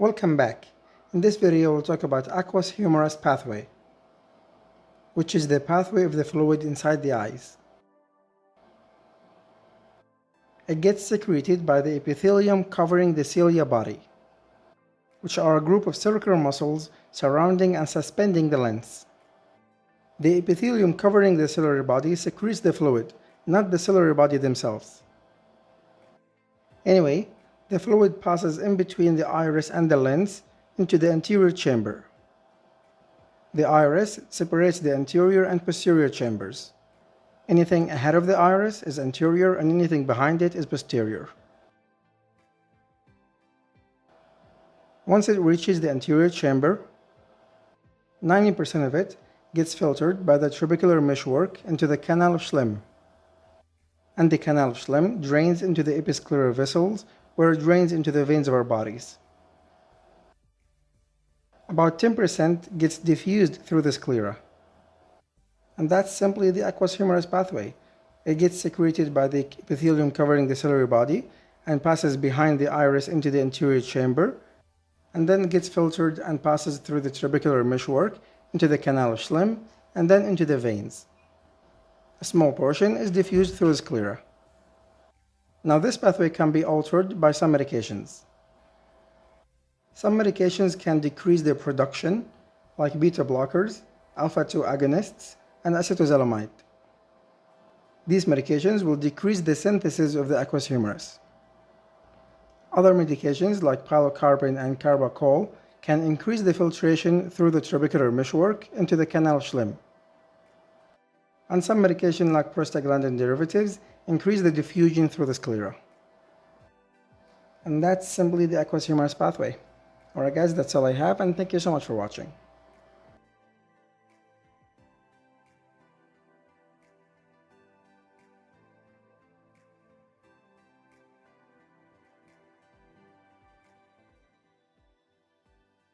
Welcome back. In this video we'll talk about aqueous humorous pathway, which is the pathway of the fluid inside the eyes. It gets secreted by the epithelium covering the cilia body, which are a group of circular muscles surrounding and suspending the lens. The epithelium covering the ciliary body secretes the fluid, not the ciliary body themselves. Anyway, the fluid passes in between the iris and the lens into the anterior chamber. The iris separates the anterior and posterior chambers. Anything ahead of the iris is anterior and anything behind it is posterior. Once it reaches the anterior chamber, 90% of it gets filtered by the trabecular meshwork into the canal of Schlemm. And the canal of Schlemm drains into the episcleral vessels, where it drains into the veins of our bodies. About 10% gets diffused through the sclera. And that's simply the aqueous humorous pathway. It gets secreted by the epithelium covering the ciliary body and passes behind the iris into the anterior chamber, and then gets filtered and passes through the trabecular meshwork into the canal of Schlemm and then into the veins. A small portion is diffused through the sclera. Now this pathway can be altered by some medications. Some medications can decrease their production, like beta blockers, alpha-2 agonists, and acetazolamide. These medications will decrease the synthesis of the aqueous humorous. Other medications like pilocarpine and carbachol can increase the filtration through the trabecular meshwork into the canal of Schlemm. And some medication like prostaglandin derivatives increase the diffusion through the sclera. And that's simply the aqueous humorous pathway. Alright guys, that's all I have, and thank you so much for watching.